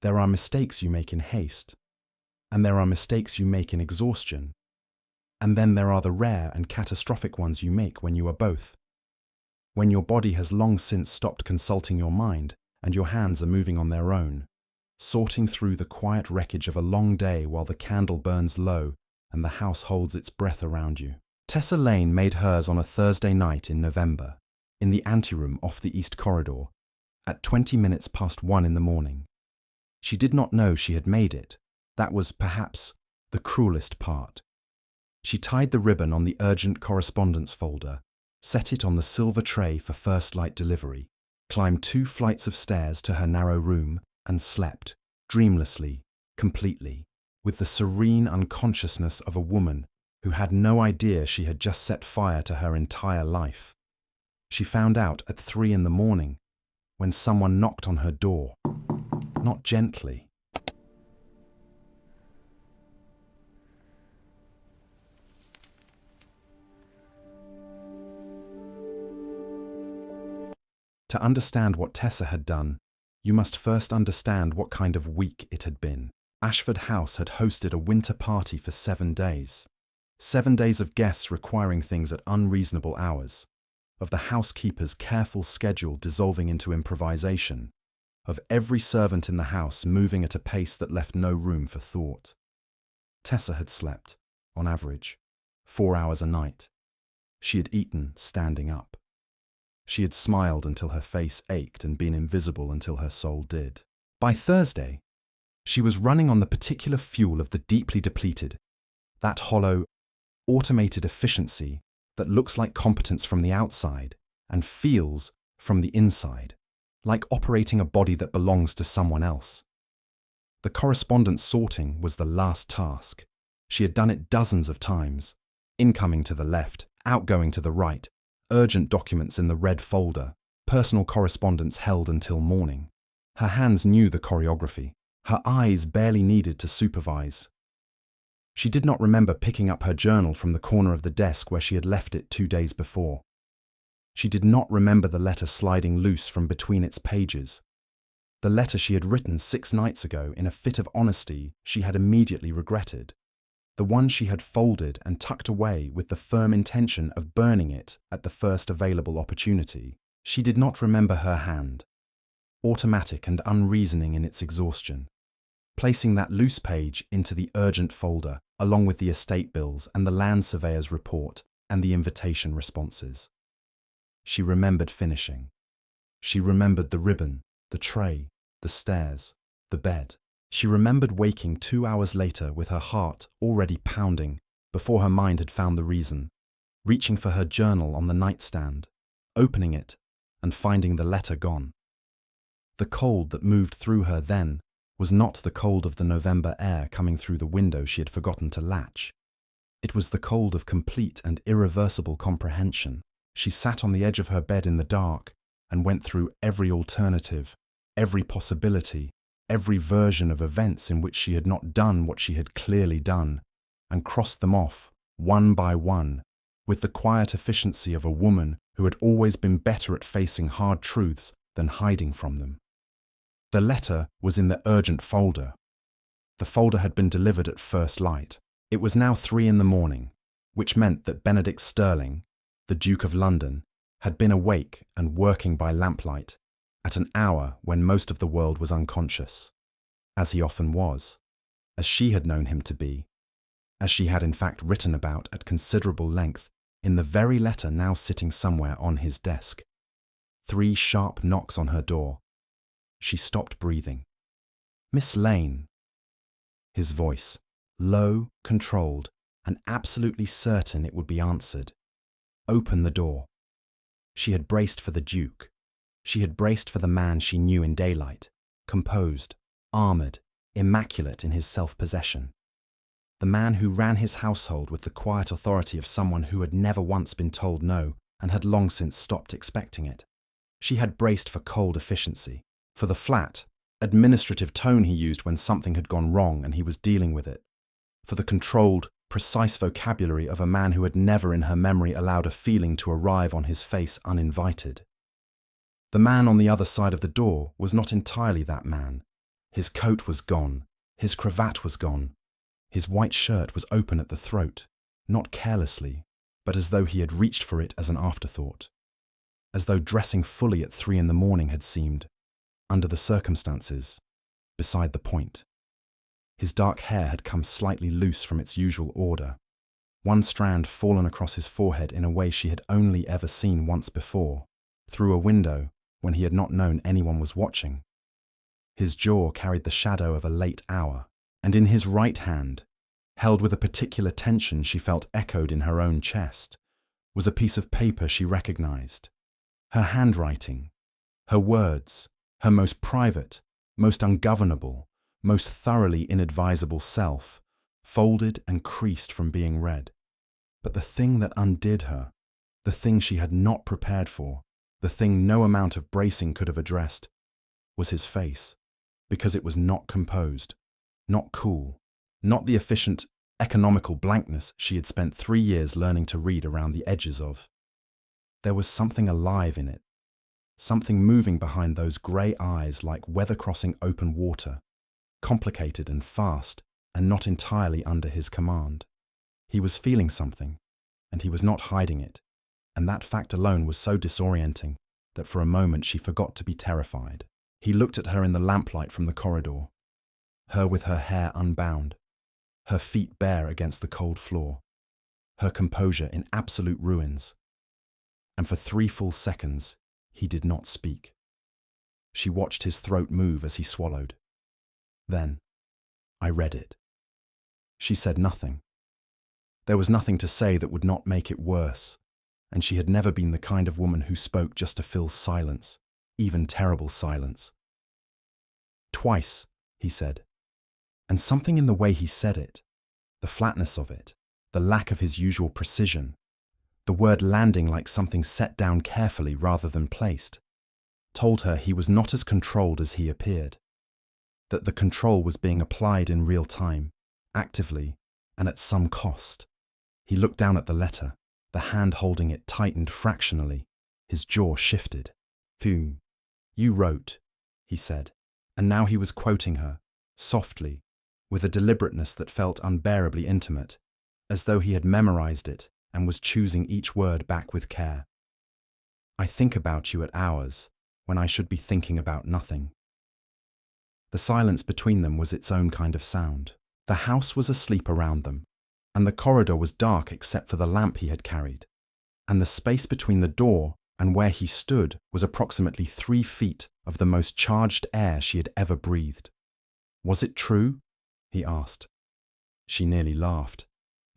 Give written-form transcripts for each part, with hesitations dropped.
There are mistakes you make in haste, and there are mistakes you make in exhaustion, and then there are the rare and catastrophic ones you make when you are both. When your body has long since stopped consulting your mind and your hands are moving on their own, sorting through the quiet wreckage of a long day while the candle burns low and the house holds its breath around you. Tessa Lane made hers on a Thursday night in November, in the anteroom off the East Corridor, at 20 minutes past 1 in the morning. She did not know she had made it. That was, perhaps, the cruelest part. She tied the ribbon on the urgent correspondence folder, set it on the silver tray for first light delivery, climbed 2 flights of stairs to her narrow room, and slept, dreamlessly, completely, with the serene unconsciousness of a woman who had no idea she had just set fire to her entire life. She found out at 3 in the morning, when someone knocked on her door. Not gently. To understand what Tessa had done, you must first understand what kind of week it had been. Ashford House had hosted a winter party for 7 days. 7 days of guests requiring things at unreasonable hours, of the housekeeper's careful schedule dissolving into improvisation, of every servant in the house moving at a pace that left no room for thought. Tessa had slept, on average, 4 hours a night. She had eaten standing up. She had smiled until her face ached and been invisible until her soul did. By Thursday, she was running on the particular fuel of the deeply depleted, that hollow, automated efficiency that looks like competence from the outside and feels from the inside, like operating a body that belongs to someone else. The correspondence sorting was the last task. She had done it dozens of times, incoming to the left, outgoing to the right, urgent documents in the red folder, personal correspondence held until morning. Her hands knew the choreography. Her eyes barely needed to supervise. She did not remember picking up her journal from the corner of the desk where she had left it 2 days before. She did not remember the letter sliding loose from between its pages. The letter she had written 6 nights ago in a fit of honesty she had immediately regretted. The one she had folded and tucked away with the firm intention of burning it at the first available opportunity. She did not remember her hand, automatic and unreasoning in its exhaustion, placing that loose page into the urgent folder, along with the estate bills and the land surveyor's report and the invitation responses. She remembered finishing. She remembered the ribbon, the tray, the stairs, the bed. She remembered waking 2 hours later with her heart already pounding before her mind had found the reason, reaching for her journal on the nightstand, opening it and finding the letter gone. The cold that moved through her then was not the cold of the November air coming through the window she had forgotten to latch. It was the cold of complete and irreversible comprehension. She sat on the edge of her bed in the dark and went through every alternative, every possibility, every version of events in which she had not done what she had clearly done, and crossed them off, one by one, with the quiet efficiency of a woman who had always been better at facing hard truths than hiding from them. The letter was in the urgent folder. The folder had been delivered at first light. It was now 3 in the morning, which meant that Benedict Sterling, the Duke of London, had been awake and working by lamplight at an hour when most of the world was unconscious, as he often was, as she had known him to be, as she had in fact written about at considerable length in the very letter now sitting somewhere on his desk. 3 sharp knocks on her door. She stopped breathing. "Miss Lane." His voice, low, controlled, and absolutely certain it would be answered. Open the door. She had braced for the Duke. She had braced for the man she knew in daylight, composed, armoured, immaculate in his self-possession. The man who ran his household with the quiet authority of someone who had never once been told no and had long since stopped expecting it. She had braced for cold efficiency, for the flat, administrative tone he used when something had gone wrong and he was dealing with it, for the controlled, precise vocabulary of a man who had never in her memory allowed a feeling to arrive on his face uninvited. The man on the other side of the door was not entirely that man, His coat was gone. His cravat was gone. His white shirt was open at the throat, not carelessly, but as though he had reached for it as an afterthought. As though dressing fully at 3 a.m. had seemed, under the circumstances, beside the point. His dark hair had come slightly loose from its usual order, one strand fallen across his forehead in a way she had only ever seen once before, through a window when he had not known anyone was watching. His jaw carried the shadow of a late hour, and in his right hand, held with a particular tension she felt echoed in her own chest, was a piece of paper she recognized. Her handwriting, her words, her most private, most ungovernable, most thoroughly inadvisable self, folded and creased from being read. But the thing that undid her, the thing she had not prepared for, the thing no amount of bracing could have addressed, was his face, because it was not composed, not cool, not the efficient, economical blankness she had spent 3 years learning to read around the edges of. There was something alive in it, something moving behind those grey eyes like weather-crossing open water, complicated and fast and not entirely under his command. He was feeling something, and he was not hiding it, and that fact alone was so disorienting that for a moment she forgot to be terrified. He looked at her in the lamplight from the corridor, her with her hair unbound, her feet bare against the cold floor, her composure in absolute ruins. And for 3 full seconds, he did not speak. She watched his throat move as he swallowed. Then, I read it. She said nothing. There was nothing to say that would not make it worse, and she had never been the kind of woman who spoke just to fill silence, even terrible silence. Twice, he said, and something in the way he said it, the flatness of it, the lack of his usual precision, the word landing like something set down carefully rather than placed, told her he was not as controlled as he appeared, that the control was being applied in real time, actively, and at some cost. He looked down at the letter, the hand holding it tightened fractionally, his jaw shifted. "Phew, you wrote," he said, and now he was quoting her, softly, with a deliberateness that felt unbearably intimate, as though he had memorized it and was choosing each word back with care. "I think about you at hours, when I should be thinking about nothing." The silence between them was its own kind of sound. The house was asleep around them, and the corridor was dark except for the lamp he had carried, and the space between the door and where he stood was approximately 3 feet of the most charged air she had ever breathed. "Was it true?" he asked. She nearly laughed.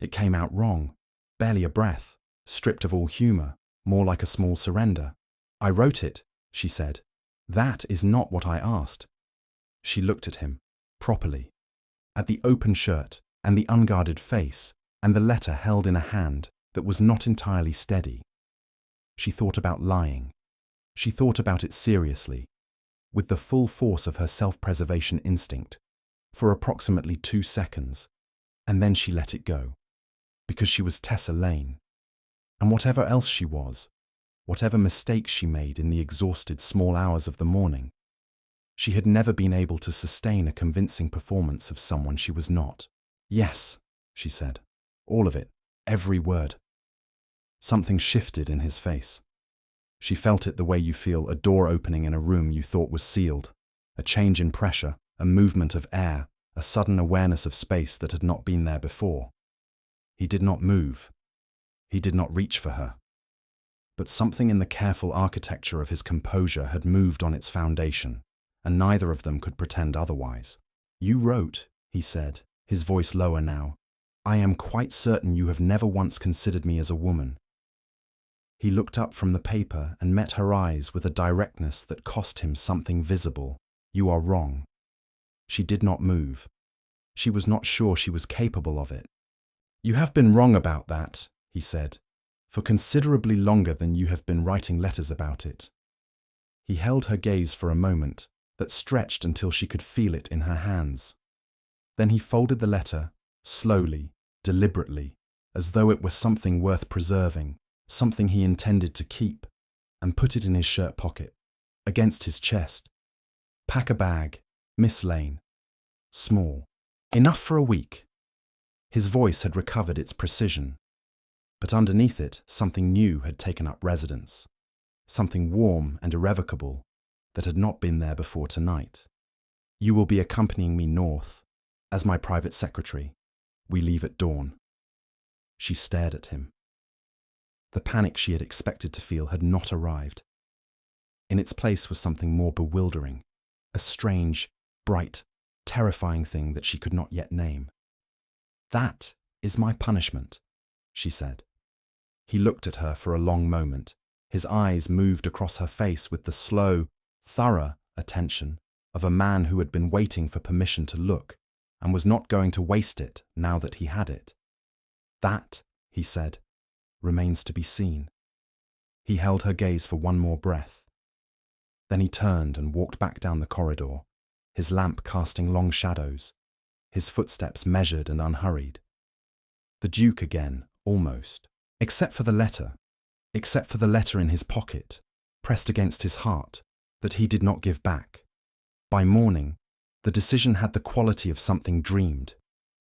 It came out wrong, barely a breath, stripped of all humour, more like a small surrender. "I wrote it," she said. "That is not what I asked." She looked at him, properly, at the open shirt and the unguarded face and the letter held in a hand that was not entirely steady. She thought about lying. She thought about it seriously, with the full force of her self-preservation instinct, for approximately 2 seconds, and then she let it go, because she was Tessa Lane, and whatever else she was, whatever mistakes she made in the exhausted small hours of the morning, she had never been able to sustain a convincing performance of someone she was not. "Yes," she said, "all of it, every word." Something shifted in his face. She felt it the way you feel a door opening in a room you thought was sealed, a change in pressure, a movement of air, a sudden awareness of space that had not been there before. He did not move. He did not reach for her. But something in the careful architecture of his composure had moved on its foundation, and neither of them could pretend otherwise. "You wrote," he said, his voice lower now, "I am quite certain you have never once considered me as a woman." He looked up from the paper and met her eyes with a directness that cost him something visible. "You are wrong." She did not move. She was not sure she was capable of it. "You have been wrong about that," he said, "for considerably longer than you have been writing letters about it." He held her gaze for a moment, that stretched until she could feel it in her hands. Then he folded the letter, slowly, deliberately, as though it were something worth preserving, something he intended to keep, and put it in his shirt pocket, against his chest. "Pack a bag," Miss Lane. Small. Enough for a week. His voice had recovered its precision, but underneath it, something new had taken up residence. Something warm and irrevocable that had not been there before tonight. You will be accompanying me north as my private secretary. We leave at dawn. She stared at him. The panic she had expected to feel had not arrived. In its place was something more bewildering, a strange, bright, terrifying thing that she could not yet name. That is my punishment, she said. He looked at her for a long moment. His eyes moved across her face with the slow, thorough attention of a man who had been waiting for permission to look and was not going to waste it now that he had it. That, he said, remains to be seen. He held her gaze for one more breath. Then he turned and walked back down the corridor, his lamp casting long shadows, his footsteps measured and unhurried. The Duke again, almost, except for the letter in his pocket, pressed against his heart, that he did not give back. By morning, the decision had the quality of something dreamed,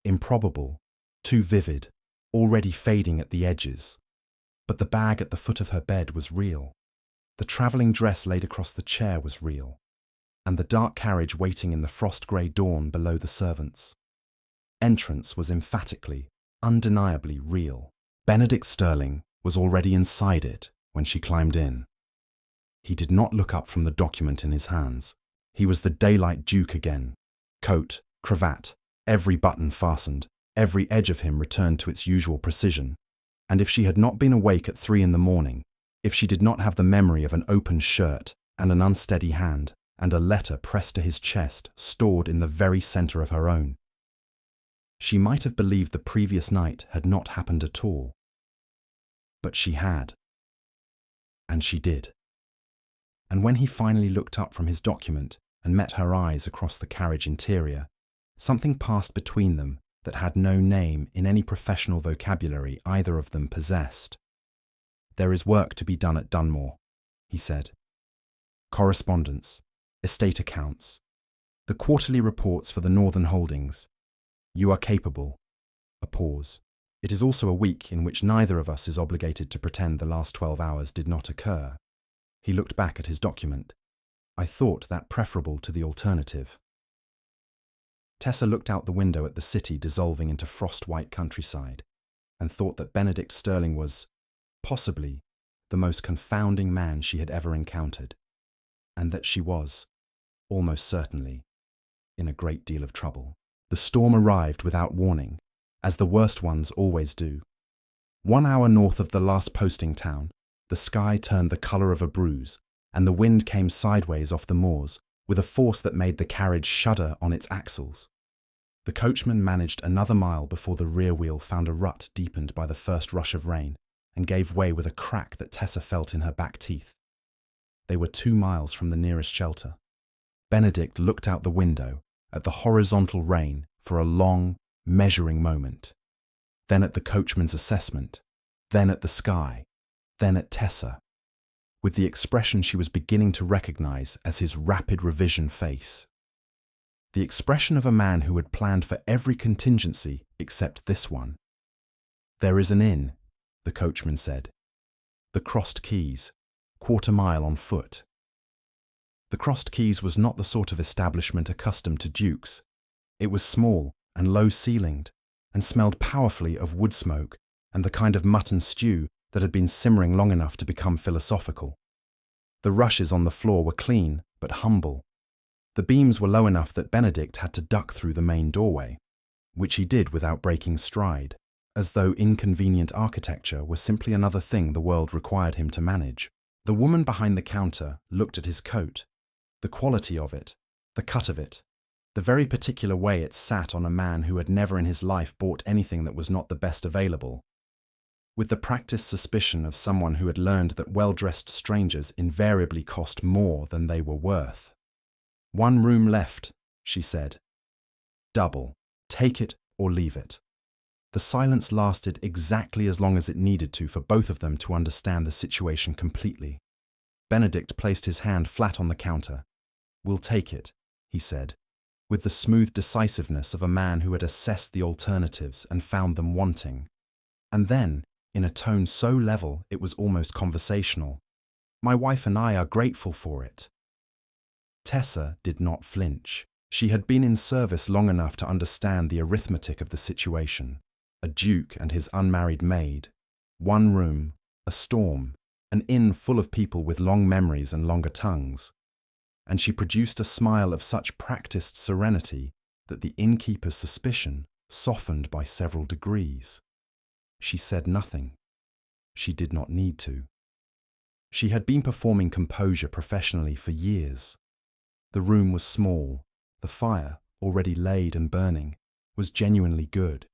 improbable, too vivid, already fading at the edges. But the bag at the foot of her bed was real. The travelling dress laid across the chair was real, and the dark carriage waiting in the frost-grey dawn below the servants. Entrance was emphatically, undeniably real. Benedict Sterling was already inside it when she climbed in. He did not look up from the document in his hands. He was the daylight Duke again. Coat, cravat, every button fastened, every edge of him returned to its usual precision. And if she had not been awake at 3 a.m, if she did not have the memory of an open shirt and an unsteady hand and a letter pressed to his chest stored in the very centre of her own, she might have believed the previous night had not happened at all. But she had. And she did. And when he finally looked up from his document and met her eyes across the carriage interior, something passed between them that had no name in any professional vocabulary either of them possessed. "There is work to be done at Dunore," he said. "Correspondence, estate accounts, the quarterly reports for the Northern Holdings. You are capable." A pause. "It is also a week in which neither of us is obligated to pretend the last 12 hours did not occur." He looked back at his document. "I thought that preferable to the alternative." Tessa looked out the window at the city dissolving into frost-white countryside and thought that Benedict Sterling was, possibly, the most confounding man she had ever encountered, and that she was, almost certainly, in a great deal of trouble. The storm arrived without warning, as the worst ones always do. 1 hour north of the last posting town, the sky turned the colour of a bruise, and the wind came sideways off the moors, with a force that made the carriage shudder on its axles. The coachman managed another mile before the rear wheel found a rut deepened by the first rush of rain and gave way with a crack that Tessa felt in her back teeth. They were 2 miles from the nearest shelter. Benedict looked out the window at the horizontal rain for a long, measuring moment, then at the coachman's assessment, then at the sky, then at Tessa, with the expression she was beginning to recognize as his rapid revision face. The expression of a man who had planned for every contingency except this one. "There is an inn," the coachman said. "The Crossed Keys, 1/4 mile on foot." The Crossed Keys was not the sort of establishment accustomed to dukes. It was small and low-ceilinged, and smelled powerfully of wood smoke and the kind of mutton stew that had been simmering long enough to become philosophical. The rushes on the floor were clean, but humble. The beams were low enough that Benedict had to duck through the main doorway, which he did without breaking stride, as though inconvenient architecture was simply another thing the world required him to manage. The woman behind the counter looked at his coat, the quality of it, the cut of it, the very particular way it sat on a man who had never in his life bought anything that was not the best available, with the practiced suspicion of someone who had learned that well-dressed strangers invariably cost more than they were worth. "1 room left," she said. "Double. Take it or leave it." The silence lasted exactly as long as it needed to for both of them to understand the situation completely. Benedict placed his hand flat on the counter. "We'll take it," he said. with the smooth decisiveness of a man who had assessed the alternatives and found them wanting. And then, in a tone so level it was almost conversational, "My wife and I are grateful for it." Tessa did not flinch. She had been in service long enough to understand the arithmetic of the situation. A duke and his unmarried maid, one room, a storm, an inn full of people with long memories and longer tongues. And she produced a smile of such practiced serenity that the innkeeper's suspicion softened by several degrees. She said nothing. She did not need to. She had been performing composure professionally for years. The room was small. The fire, already laid and burning, was genuinely good.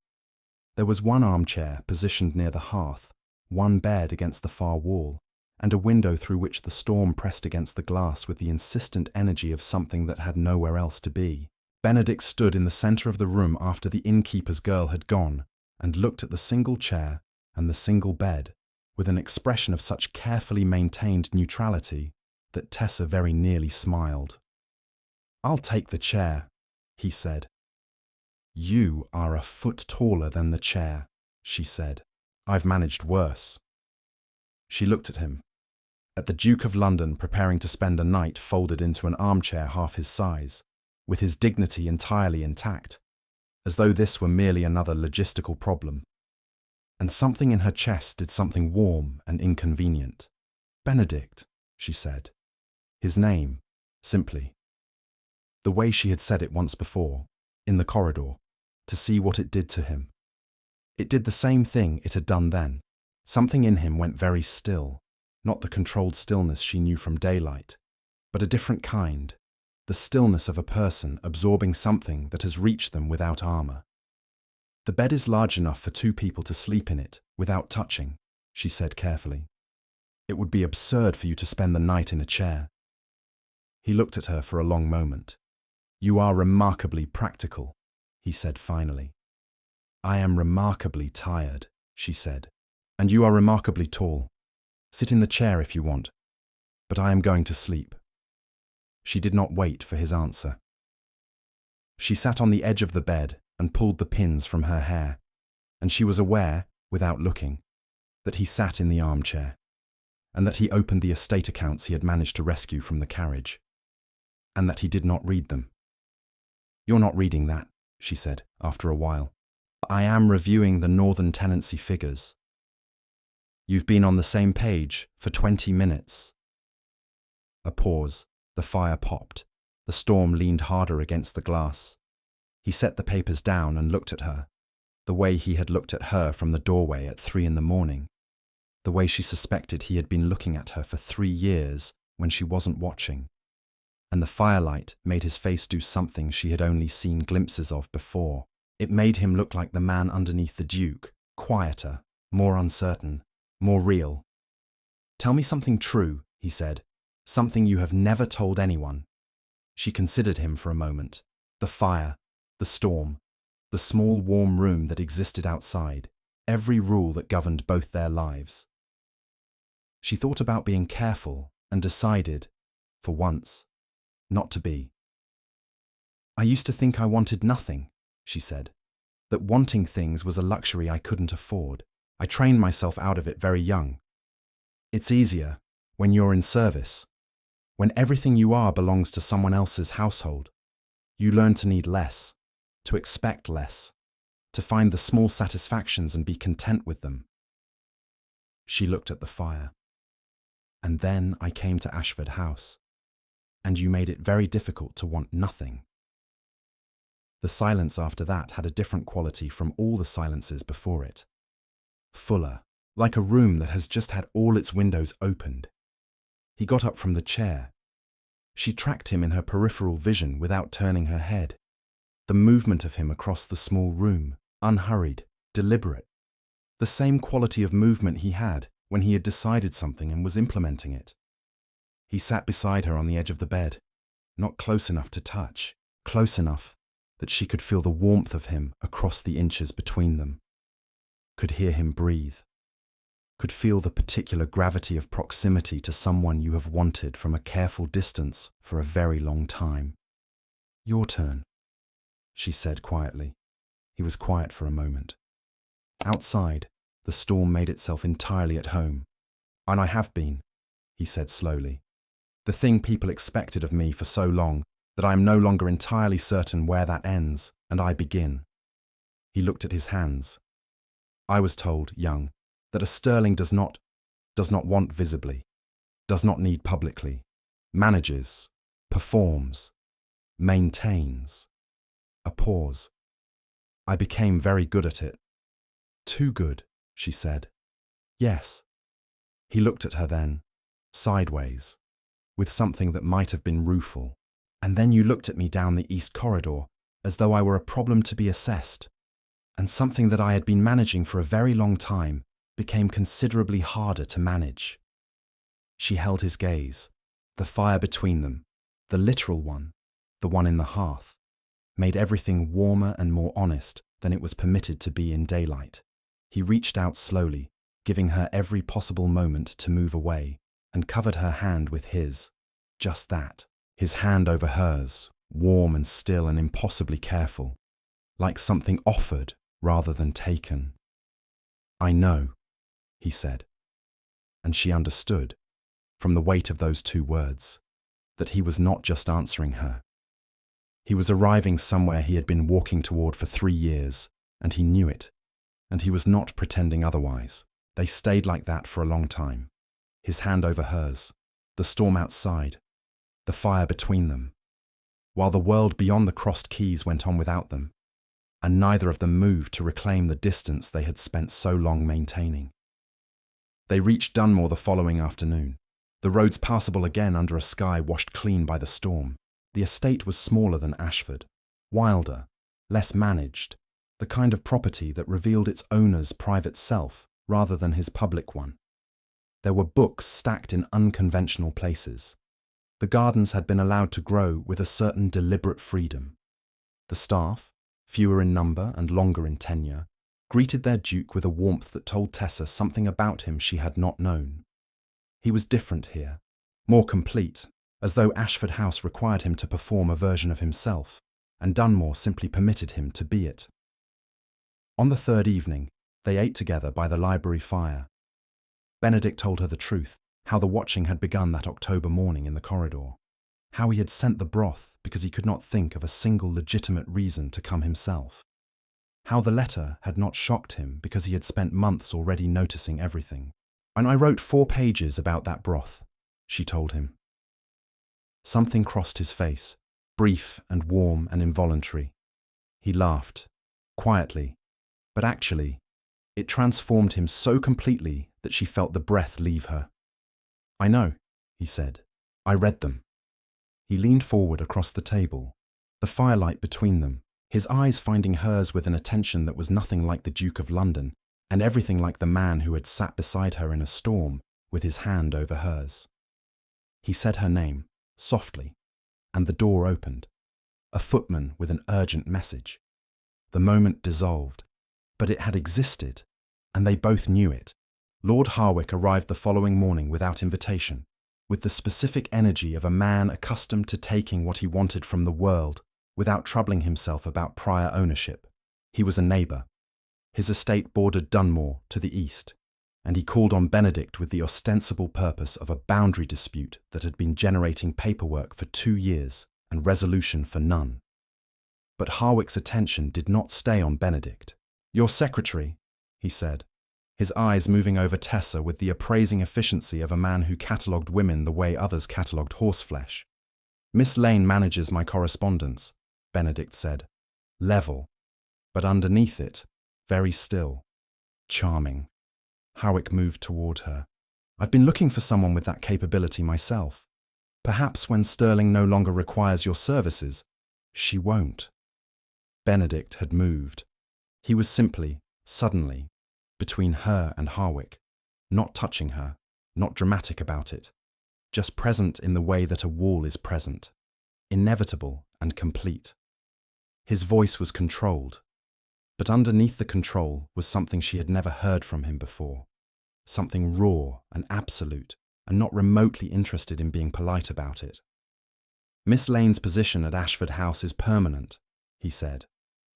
There was one armchair positioned near the hearth, one bed against the far wall, and a window through which the storm pressed against the glass with the insistent energy of something that had nowhere else to be. Benedict stood in the centre of the room after the innkeeper's girl had gone, and looked at the single chair and the single bed with an expression of such carefully maintained neutrality that Tessa very nearly smiled. "I'll take the chair," he said. "You are a foot taller than the chair," she said. "I've managed worse." She looked at him, at the Duke of London preparing to spend a night folded into an armchair half his size, with his dignity entirely intact, as though this were merely another logistical problem. And something in her chest did something warm and inconvenient. "Benedict," she said. His name, simply. The way she had said it once before, in the corridor, to see what it did to him. It did the same thing it had done then. Something in him went very still, not the controlled stillness she knew from daylight, but a different kind, the stillness of a person absorbing something that has reached them without armor. "The bed is large enough for 2 people to sleep in it, without touching," she said carefully. "It would be absurd for you to spend the night in a chair." He looked at her for a long moment. "You are remarkably practical," he said finally. "I am remarkably tired," she said. "And you are remarkably tall. Sit in the chair if you want, but I am going to sleep." She did not wait for his answer. She sat on the edge of the bed and pulled the pins from her hair, and she was aware, without looking, that he sat in the armchair, and that he opened the estate accounts he had managed to rescue from the carriage, and that he did not read them. "You're not reading that," she said, after a while. "I am reviewing the Northern tenancy figures. You've been on the same page for 20 minutes. A pause. The fire popped. The storm leaned harder against the glass. He set the papers down and looked at her, the way he had looked at her from the doorway at 3 in the morning, the way she suspected he had been looking at her for 3 years when she wasn't watching. And the firelight made his face do something she had only seen glimpses of before. It made him look like the man underneath the Duke, quieter, more uncertain, more real. "Tell me something true," he said, "something you have never told anyone." She considered him for a moment. The fire, the storm, the small warm room that existed outside, every rule that governed both their lives. She thought about being careful and decided, for once, not to be. "I used to think I wanted nothing," she said, "that wanting things was a luxury I couldn't afford. I trained myself out of it very young. It's easier when you're in service, when everything you are belongs to someone else's household. You learn to need less, to expect less, to find the small satisfactions and be content with them." She looked at the fire. "And then I came to Ashford House, and you made it very difficult to want nothing." The silence after that had a different quality from all the silences before it. Fuller, like a room that has just had all its windows opened. He got up from the chair. She tracked him in her peripheral vision without turning her head. The movement of him across the small room, unhurried, deliberate. The same quality of movement he had when he had decided something and was implementing it. He sat beside her on the edge of the bed, not close enough to touch, close enough that she could feel the warmth of him across the inches between them, could hear him breathe, could feel the particular gravity of proximity to someone you have wanted from a careful distance for a very long time. "Your turn," she said quietly. He was quiet for a moment. Outside, the storm made itself entirely at home. And I have been, he said slowly. The thing people expected of me for so long that I am no longer entirely certain where that ends and I begin. He looked at his hands. I was told, young, that a Sterling does not want visibly, does not need publicly, manages, performs, maintains. A pause. I became very good at it. Too good, she said. Yes. He looked at her then, sideways, with something that might have been rueful. And then you looked at me down the east corridor, as though I were a problem to be assessed. And something that I had been managing for a very long time became considerably harder to manage. She held his gaze, the fire between them, the literal one, the one in the hearth, made everything warmer and more honest than it was permitted to be in daylight. He reached out slowly, giving her every possible moment to move away, and covered her hand with his. Just that. His hand over hers, warm and still and impossibly careful, like something offered rather than taken. I know, he said. And she understood, from the weight of those two words, that he was not just answering her. He was arriving somewhere he had been walking toward for 3 years, and he knew it, and he was not pretending otherwise. They stayed like that for a long time, his hand over hers, the storm outside, the fire between them, while the world beyond the crossed keys went on without them, and neither of them moved to reclaim the distance they had spent so long maintaining. They reached Dunore the following afternoon, the roads passable again under a sky washed clean by the storm. The estate was smaller than Ashford, wilder, less managed, the kind of property that revealed its owner's private self rather than his public one. There were books stacked in unconventional places. The gardens had been allowed to grow with a certain deliberate freedom. The staff, fewer in number and longer in tenure, greeted their duke with a warmth that told Tessa something about him she had not known. He was different here, more complete, as though Ashford House required him to perform a version of himself, and Dunmore simply permitted him to be it. On the third evening, they ate together by the library fire. Benedict told her the truth, how the watching had begun that October morning in the corridor, how he had sent the broth because he could not think of a single legitimate reason to come himself, how the letter had not shocked him because he had spent months already noticing everything. And I wrote 4 pages about that broth, she told him. Something crossed his face, brief and warm and involuntary. He laughed, quietly, but actually, it transformed him so completely that she felt the breath leave her. I know, he said. I read them. He leaned forward across the table, the firelight between them, his eyes finding hers with an attention that was nothing like the Duke of London, and everything like the man who had sat beside her in a storm with his hand over hers. He said her name, softly, and the door opened. A footman with an urgent message. The moment dissolved, but it had existed, and they both knew it. Lord Harwick arrived the following morning without invitation, with the specific energy of a man accustomed to taking what he wanted from the world without troubling himself about prior ownership. He was a neighbour. His estate bordered Dunmore to the east, and he called on Benedict with the ostensible purpose of a boundary dispute that had been generating paperwork for 2 years and resolution for none. But Harwick's attention did not stay on Benedict. "Your secretary," he said, his eyes moving over Tessa with the appraising efficiency of a man who catalogued women the way others catalogued horseflesh. "Miss Lane manages my correspondence," Benedict said. Level, but underneath it, very still. Charming. Harwick moved toward her. "I've been looking for someone with that capability myself. Perhaps when Sterling no longer requires your services, she won't." Benedict had moved. He was simply, suddenly, between her and Harwick, not touching her, not dramatic about it, just present in the way that a wall is present, inevitable and complete. His voice was controlled, but underneath the control was something she had never heard from him before, something raw and absolute and not remotely interested in being polite about it. "Miss Lane's position at Ashford House is permanent," he said.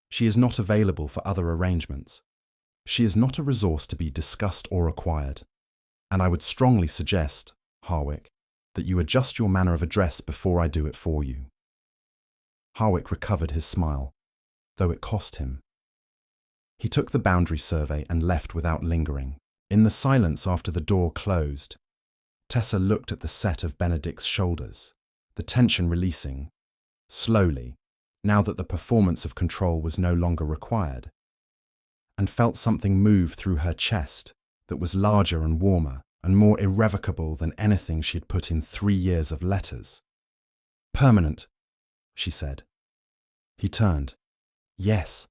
She is not available for other arrangements. She is not a resource to be discussed or acquired. And I would strongly suggest, Harwick, that you adjust your manner of address before I do it for you. Harwick recovered his smile, though it cost him. He took the boundary survey and left without lingering. In the silence after the door closed, Tessa looked at the set of Benedict's shoulders, the tension releasing, slowly, now that the performance of control was no longer required, and felt something move through her chest that was larger and warmer and more irrevocable than anything she had put in 3 years of letters. Permanent, she said. He turned. Yes.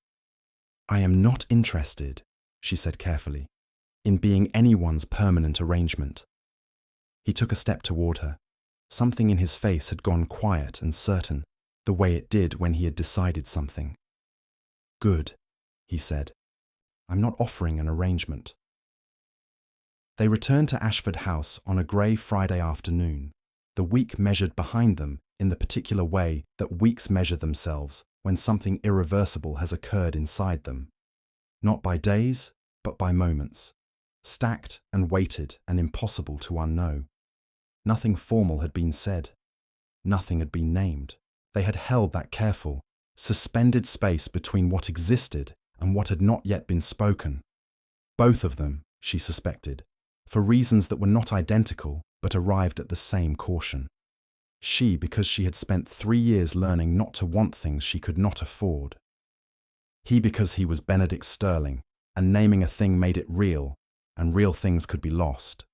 I am not interested, she said carefully, in being anyone's permanent arrangement. He took a step toward her. Something in his face had gone quiet and certain, the way it did when he had decided something. Good, he said. I'm not offering an arrangement. They returned to Ashford House on a grey Friday afternoon, the week measured behind them in the particular way that weeks measure themselves when something irreversible has occurred inside them. Not by days, but by moments, stacked and weighted and impossible to unknow. Nothing formal had been said. Nothing had been named. They had held that careful, suspended space between what existed and what had not yet been spoken. Both of them, she suspected, for reasons that were not identical but arrived at the same caution. She because she had spent 3 years learning not to want things she could not afford. He because he was Benedict Sterling, and naming a thing made it real, and real things could be lost.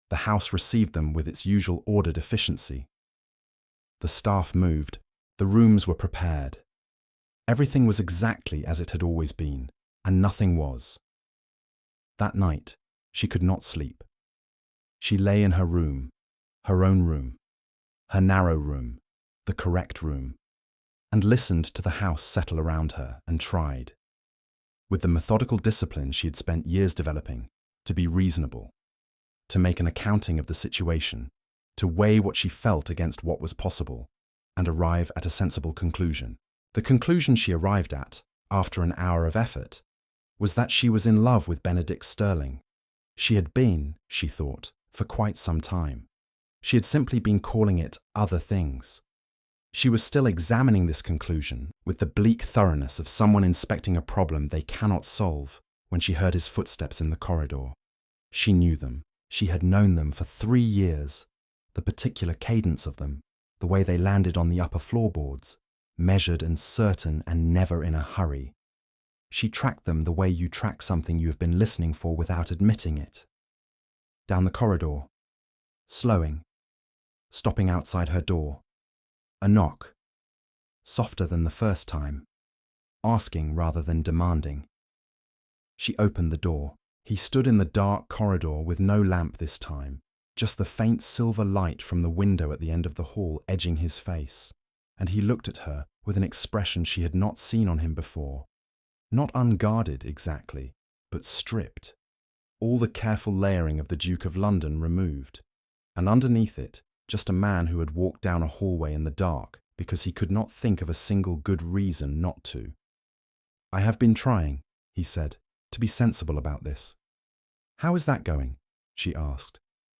The house received them with its usual ordered efficiency. The staff moved, the rooms were prepared. Everything was exactly as it had always been, and nothing was. That night, she could not sleep. She lay in her room, her own room, her narrow room, the correct room, and listened to the house settle around her and tried, with the methodical discipline she had spent years developing, to be reasonable, to make an accounting of the situation, to weigh what she felt against what was possible, and arrive at a sensible conclusion. The conclusion she arrived at, after an hour of effort, was that she was in love with Benedict Sterling. She had been, she thought, for quite some time. She had simply been calling it other things. She was still examining this conclusion with the bleak thoroughness of someone inspecting a problem they cannot solve when she heard his footsteps in the corridor. She knew them. She had known them for 3 years, the particular cadence of them, the way they landed on the upper floorboards, measured and certain and never in a hurry. She tracked them the way you track something you have been listening for without admitting it. Down the corridor, slowing, stopping outside her door. A knock, softer than the first time, asking rather than demanding. She opened the door. He stood in the dark corridor with no lamp this time, just the faint silver light from the window at the end of the hall edging his face, and he looked at her with an expression she had not seen on him before. Not unguarded exactly, but stripped, all the careful layering of the Duke of London removed, and underneath it, just a man who had walked down a hallway in the dark because he could not think of a single good reason not to. I have been trying, he said, to be sensible about this. How is that going? She asked.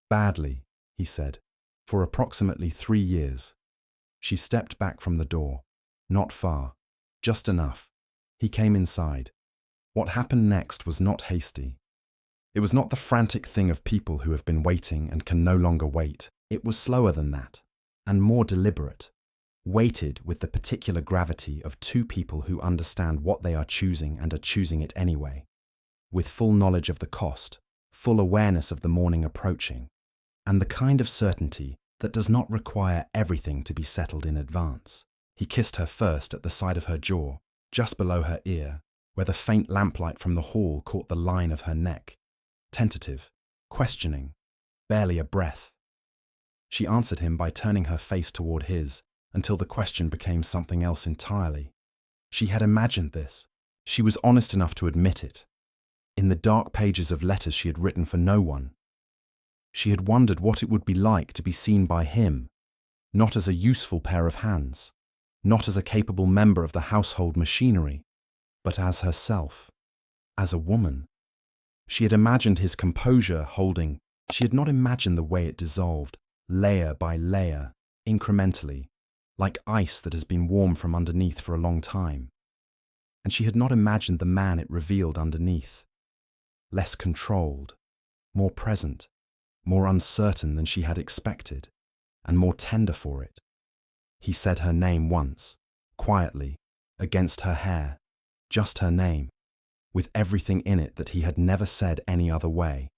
Badly, he said, for approximately 3 years. She stepped back from the door. Not far, just enough. He came inside. What happened next was not hasty. It was not the frantic thing of people who have been waiting and can no longer wait. It was slower than that, and more deliberate, weighted with the particular gravity of 2 people who understand what they are choosing and are choosing it anyway, with full knowledge of the cost, full awareness of the morning approaching, and the kind of certainty that does not require everything to be settled in advance. He kissed her first at the side of her jaw, just below her ear, where the faint lamplight from the hall caught the line of her neck, tentative, questioning, barely a breath. She answered him by turning her face toward his, until the question became something else entirely. She had imagined this. She was honest enough to admit it. In the dark pages of letters she had written for no one. She had wondered what it would be like to be seen by him, not as a useful pair of hands, not as a capable member of the household machinery, but as herself, as a woman. She had imagined his composure holding. She had not imagined the way it dissolved, layer by layer, incrementally, like ice that has been warm from underneath for a long time. And she had not imagined the man it revealed underneath, less controlled, more present, more uncertain than she had expected, and more tender for it. He said her name once, quietly, against her hair, just her name, with everything in it that he had never said any other way.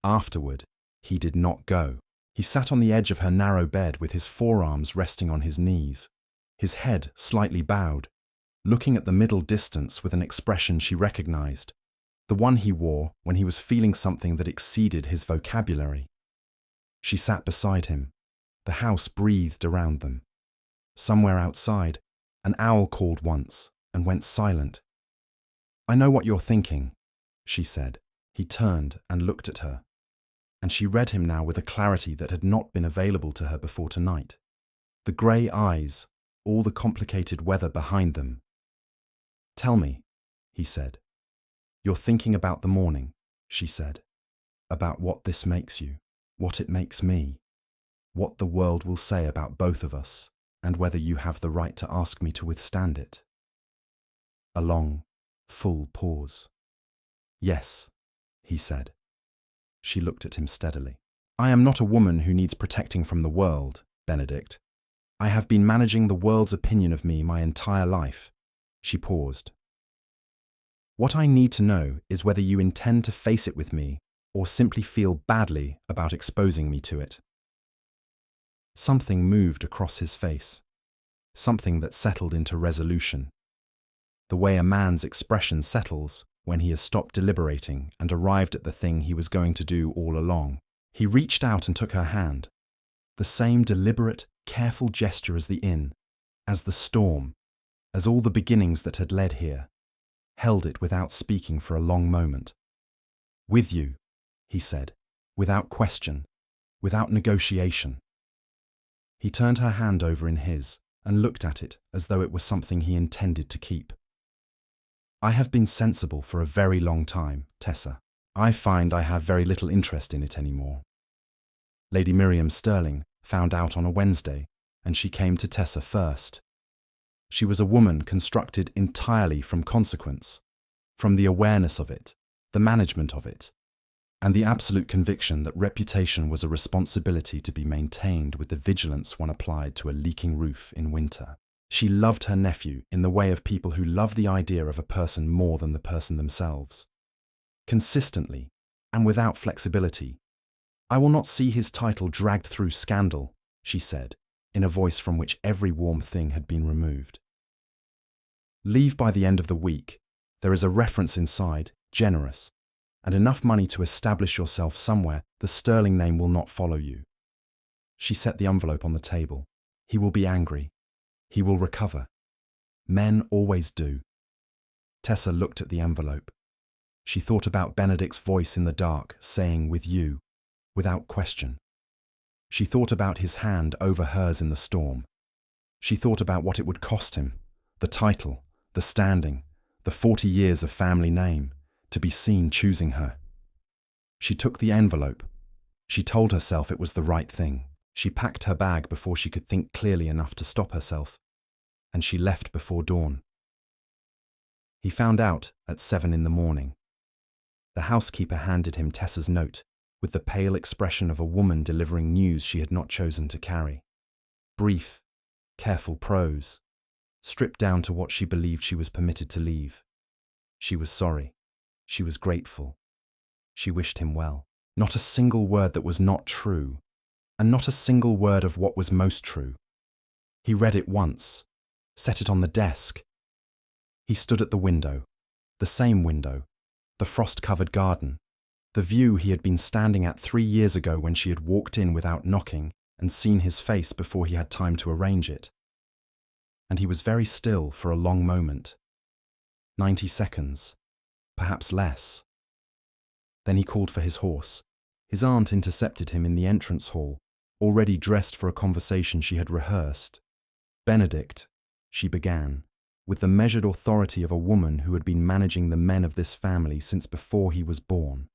Afterward, he did not go. He sat on the edge of her narrow bed with his forearms resting on his knees, his head slightly bowed, looking at the middle distance with an expression she recognized, the one he wore when he was feeling something that exceeded his vocabulary. She sat beside him. The house breathed around them. Somewhere outside, an owl called once and went silent. "I know what you're thinking," she said. He turned and looked at her, and she read him now with a clarity that had not been available to her before tonight. The grey eyes, all the complicated weather behind them. "Tell me," he said. "You're thinking about the morning," she said. "About what this makes you, what it makes me, what the world will say about both of us, and whether you have the right to ask me to withstand it." A long, full pause. "Yes," he said. She looked at him steadily. "I am not a woman who needs protecting from the world, Benedict. I have been managing the world's opinion of me my entire life." She paused. "What I need to know is whether you intend to face it with me or simply feel badly about exposing me to it." Something moved across his face, something that settled into resolution. The way a man's expression settles when he has stopped deliberating and arrived at the thing he was going to do all along. He reached out and took her hand. The same deliberate, careful gesture as the inn, as the storm, as all the beginnings that had led here. Held it without speaking for a long moment. "With you," he said, without question, without negotiation. He turned her hand over in his and looked at it as though it were something he intended to keep. "I have been sensible for a very long time, Tessa. I find I have very little interest in it anymore." Lady Miriam Sterling found out on a Wednesday, and she came to Tessa first. She was a woman constructed entirely from consequence, from the awareness of it, the management of it, and the absolute conviction that reputation was a responsibility to be maintained with the vigilance one applied to a leaking roof in winter. She loved her nephew in the way of people who love the idea of a person more than the person themselves. Consistently, and without flexibility. "I will not see his title dragged through scandal," she said, in a voice from which every warm thing had been removed. "Leave by the end of the week. There is a reference inside, generous, and enough money to establish yourself somewhere. The Sterling name will not follow you." She set the envelope on the table. "He will be angry. He will recover. Men always do." Tessa looked at the envelope. She thought about Benedict's voice in the dark saying, "with you," without question. She thought about his hand over hers in the storm. She thought about what it would cost him, the title, the standing, the 40 years of family name, to be seen choosing her. She took the envelope. She told herself it was the right thing. She packed her bag before she could think clearly enough to stop herself, and she left before dawn. He found out at 7 in the morning. The housekeeper handed him Tessa's note, with the pale expression of a woman delivering news she had not chosen to carry. Brief, careful prose, stripped down to what she believed she was permitted to leave. She was sorry. She was grateful. She wished him well. Not a single word that was not true, and not a single word of what was most true. He read it once, set it on the desk. He stood at the window, the same window, the frost-covered garden, the view he had been standing at 3 years ago when she had walked in without knocking and seen his face before he had time to arrange it. And he was very still for a long moment. 90 seconds, perhaps less. Then he called for his horse. His aunt intercepted him in the entrance hall, already dressed for a conversation she had rehearsed. "Benedict," she began, with the measured authority of a woman who had been managing the men of this family since before he was born.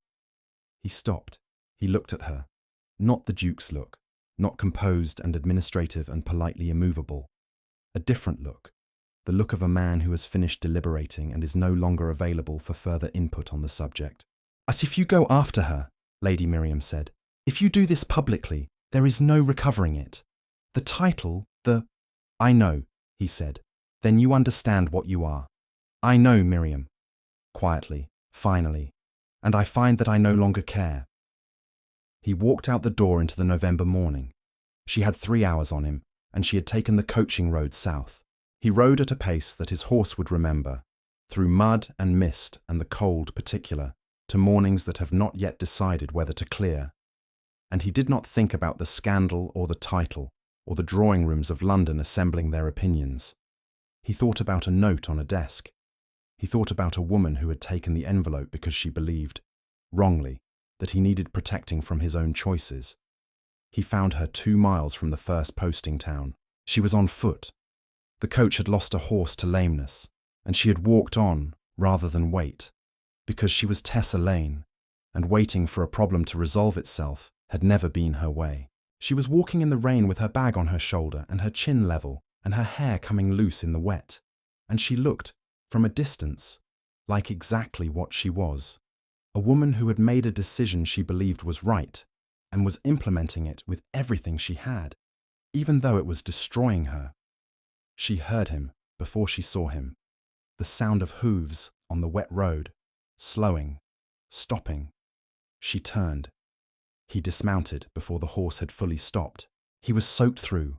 He stopped. He looked at her. Not the Duke's look, not composed and administrative and politely immovable. A different look, the look of a man who has finished deliberating and is no longer available for further input on the subject. "As if you go after her," Lady Miriam said. "If you do this publicly, there is no recovering it. The title, I know," he said. "Then you understand what you are." "I know, Miriam." Quietly, finally. "And I find that I no longer care." He walked out the door into the November morning. She had 3 hours on him, and she had taken the coaching road south. He rode at a pace that his horse would remember, through mud and mist and the cold particular, to mornings that have not yet decided whether to clear. And he did not think about the scandal or the title, or the drawing rooms of London assembling their opinions. He thought about a note on a desk. He thought about a woman who had taken the envelope because she believed, wrongly, that he needed protecting from his own choices. He found her 2 miles from the first posting town. She was on foot. The coach had lost a horse to lameness, and she had walked on rather than wait, because she was Tessa Lane, and waiting for a problem to resolve itself had never been her way. She was walking in the rain with her bag on her shoulder and her chin level and her hair coming loose in the wet, and she looked, from a distance, like exactly what she was, a woman who had made a decision she believed was right and was implementing it with everything she had, even though it was destroying her. She heard him before she saw him, the sound of hooves on the wet road, slowing, stopping. She turned. He dismounted before the horse had fully stopped. He was soaked through,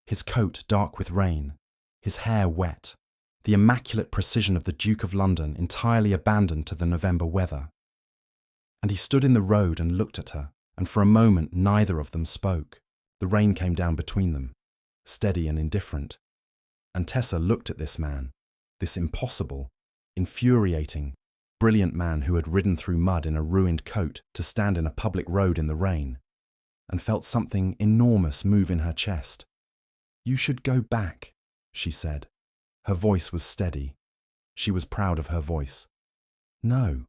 his coat dark with rain, his hair wet, the immaculate precision of the Duke of London entirely abandoned to the November weather. And he stood in the road and looked at her, and for a moment neither of them spoke. The rain came down between them, steady and indifferent. And Tessa looked at this man, this impossible, infuriating, brilliant man who had ridden through mud in a ruined coat to stand in a public road in the rain, and felt something enormous move in her chest. "You should go back," she said. Her voice was steady. She was proud of her voice. "No,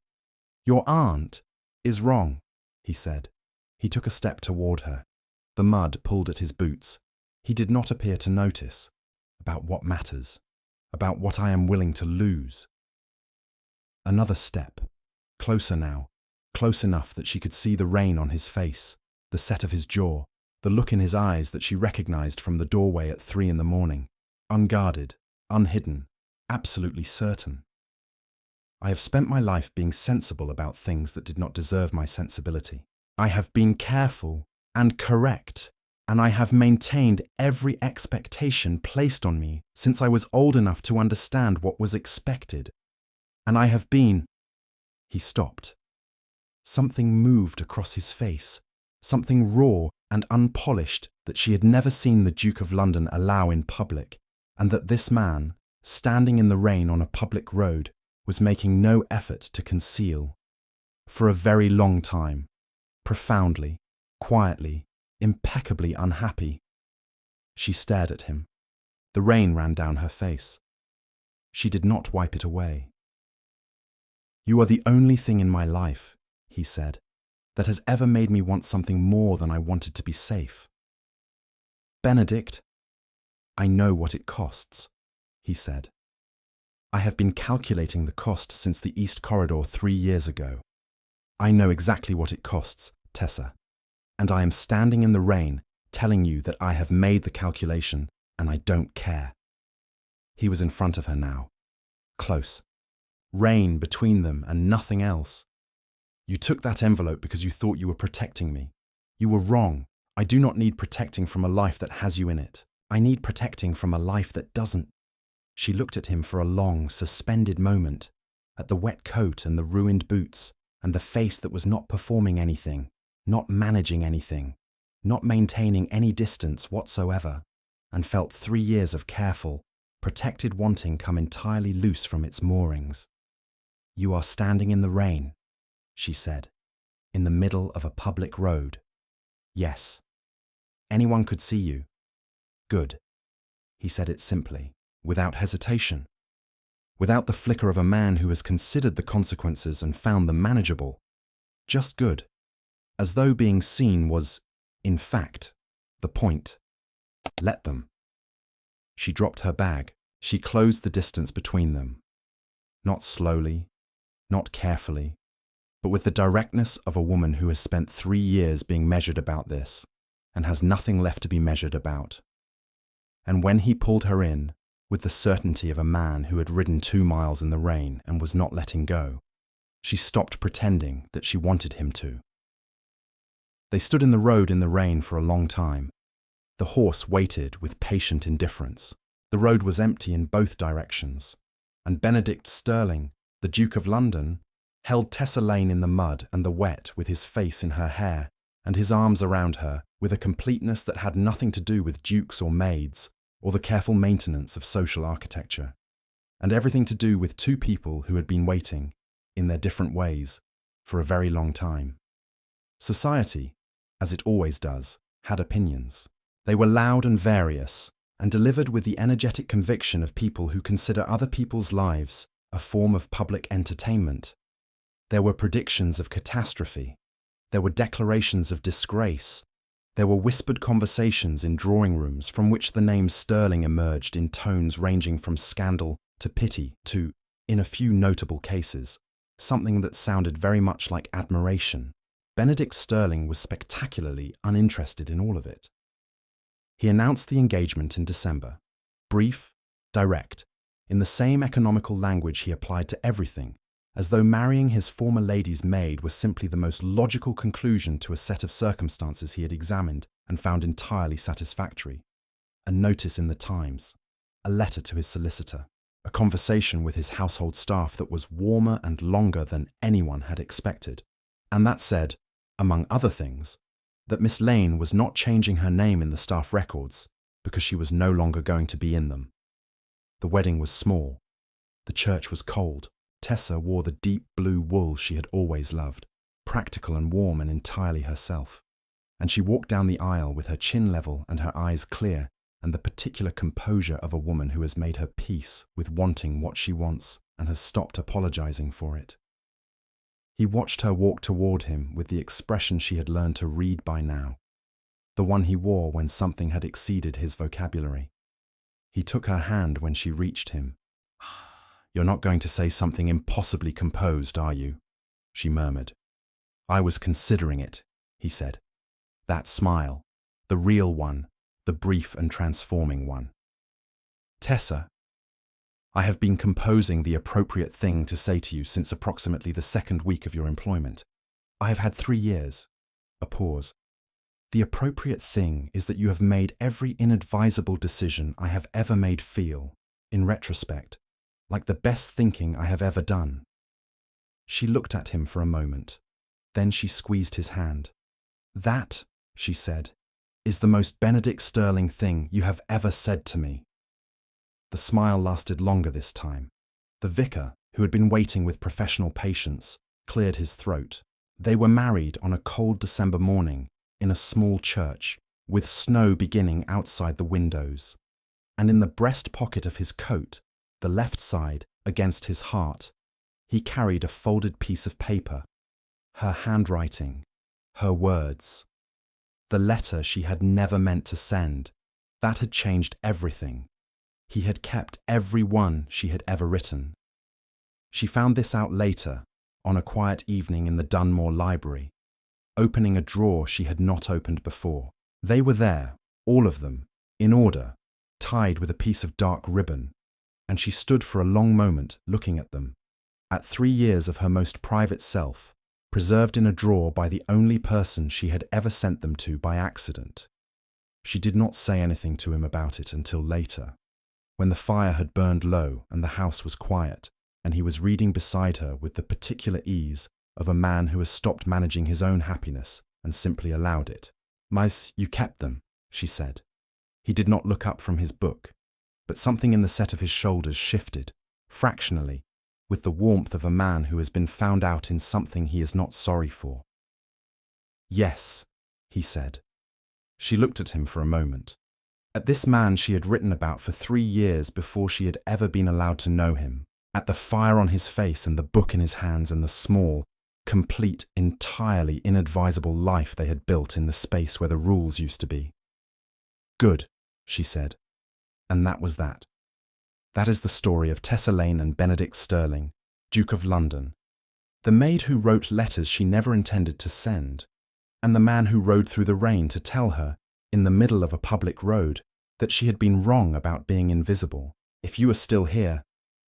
your aunt is wrong," he said. He took a step toward her. The mud pulled at his boots. He did not appear to notice. About what matters? About what I am willing to lose? Another step. Closer now. Close enough that she could see the rain on his face, the set of his jaw, the look in his eyes that she recognized from the doorway at 3 in the morning. Unguarded, unhidden, absolutely certain. "I have spent my life being sensible about things that did not deserve my sensibility. I have been careful and correct, and I have maintained every expectation placed on me since I was old enough to understand what was expected. And I have been—" He stopped. Something moved across his face, something raw and unpolished that she had never seen the Duke of London allow in public, and that this man, standing in the rain on a public road, was making no effort to conceal. For a very long time, profoundly, quietly, impeccably unhappy. She stared at him. The rain ran down her face. She did not wipe it away. "You are the only thing in my life," he said, "that has ever made me want something more than I wanted to be safe." "Benedict, I know what it costs," he said. "I have been calculating the cost since the East Corridor 3 years ago. I know exactly what it costs, Tessa, and I am standing in the rain telling you that I have made the calculation and I don't care." He was in front of her now, close. Rain between them and nothing else. "You took that envelope because you thought you were protecting me. You were wrong. I do not need protecting from a life that has you in it. I need protecting from a life that doesn't." She looked at him for a long, suspended moment, at the wet coat and the ruined boots, and the face that was not performing anything, not managing anything, not maintaining any distance whatsoever, and felt 3 years of careful, protected wanting come entirely loose from its moorings. "You are standing in the rain," she said, "in the middle of a public road. Yes. Anyone could see you. Good." He said it simply, without hesitation, without the flicker of a man who has considered the consequences and found them manageable. Just good, as though being seen was, in fact, the point. Let them. She dropped her bag. She closed the distance between them. Not slowly, not carefully, but with the directness of a woman who has spent 3 years being measured about this and has nothing left to be measured about. And when he pulled her in, with the certainty of a man who had ridden 2 miles in the rain and was not letting go, she stopped pretending that she wanted him to. They stood in the road in the rain for a long time. The horse waited with patient indifference. The road was empty in both directions, and Benedict Sterling, the Duke of London, held Tessa Lane in the mud and the wet with his face in her hair and his arms around her with a completeness that had nothing to do with dukes or maids or the careful maintenance of social architecture, and everything to do with 2 people who had been waiting, in their different ways, for a very long time. Society, as it always does, had opinions. They were loud and various, and delivered with the energetic conviction of people who consider other people's lives a form of public entertainment. There were predictions of catastrophe. There were declarations of disgrace. There were whispered conversations in drawing rooms from which the name Sterling emerged in tones ranging from scandal to pity to, in a few notable cases, something that sounded very much like admiration. Benedict Sterling was spectacularly uninterested in all of it. He announced the engagement in December, brief, direct, in the same economical language he applied to everything, as though marrying his former lady's maid was simply the most logical conclusion to a set of circumstances he had examined and found entirely satisfactory. A notice in the Times, a letter to his solicitor, a conversation with his household staff that was warmer and longer than anyone had expected, and that said, among other things, that Miss Lane was not changing her name in the staff records because she was no longer going to be in them. The wedding was small. The church was cold. Tessa wore the deep blue wool she had always loved, practical and warm and entirely herself. And she walked down the aisle with her chin level and her eyes clear and the particular composure of a woman who has made her peace with wanting what she wants and has stopped apologizing for it. He watched her walk toward him with the expression she had learned to read by now, the one he wore when something had exceeded his vocabulary. He took her hand when she reached him. "You're not going to say something impossibly composed, are you?" she murmured. "I was considering it," he said. "That smile, the real one, the brief and transforming one." "Tessa, I have been composing the appropriate thing to say to you since approximately the 2nd week of your employment. I have had 3 years." A pause. "The appropriate thing is that you have made every inadvisable decision I have ever made feel, in retrospect, like the best thinking I have ever done." She looked at him for a moment. Then she squeezed his hand. "That," she said, "is the most Benedict Sterling thing you have ever said to me." The smile lasted longer this time. The vicar, who had been waiting with professional patience, cleared his throat. They were married on a cold December morning in a small church, with snow beginning outside the windows. And in the breast pocket of his coat, the left side against his heart, he carried a folded piece of paper, her handwriting, her words. The letter she had never meant to send, that had changed everything. He had kept every one she had ever written. She found this out later, on a quiet evening in the Dunore library, opening a drawer she had not opened before. They were there, all of them, in order, tied with a piece of dark ribbon, and she stood for a long moment looking at them, at 3 years of her most private self, preserved in a drawer by the only person she had ever sent them to by accident. She did not say anything to him about it until later, when the fire had burned low and the house was quiet, and he was reading beside her with the particular ease of a man who has stopped managing his own happiness and simply allowed it. "Mais, you kept them," she said. He did not look up from his book, but something in the set of his shoulders shifted, fractionally, with the warmth of a man who has been found out in something he is not sorry for. "Yes," he said. She looked at him for a moment. At this man she had written about for 3 years before she had ever been allowed to know him. At the fire on his face and the book in his hands and the small, complete, entirely inadvisable life they had built in the space where the rules used to be. Good, she said. And that was that. That is the story of Tessa Lane and Benedict Sterling, Duke of London, the maid who wrote letters she never intended to send, and the man who rode through the rain to tell her, in the middle of a public road, that she had been wrong about being invisible. If you are still here,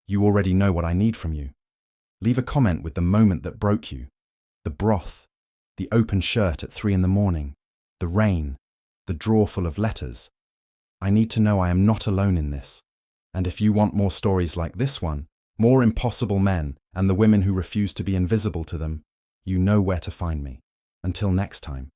you already know what I need from you. Leave a comment with the moment that broke you, the broth, the open shirt at 3 a.m, the rain, the drawer full of letters. I need to know I am not alone in this. And if you want more stories like this one, more impossible men and the women who refuse to be invisible to them, you know where to find me. Until next time.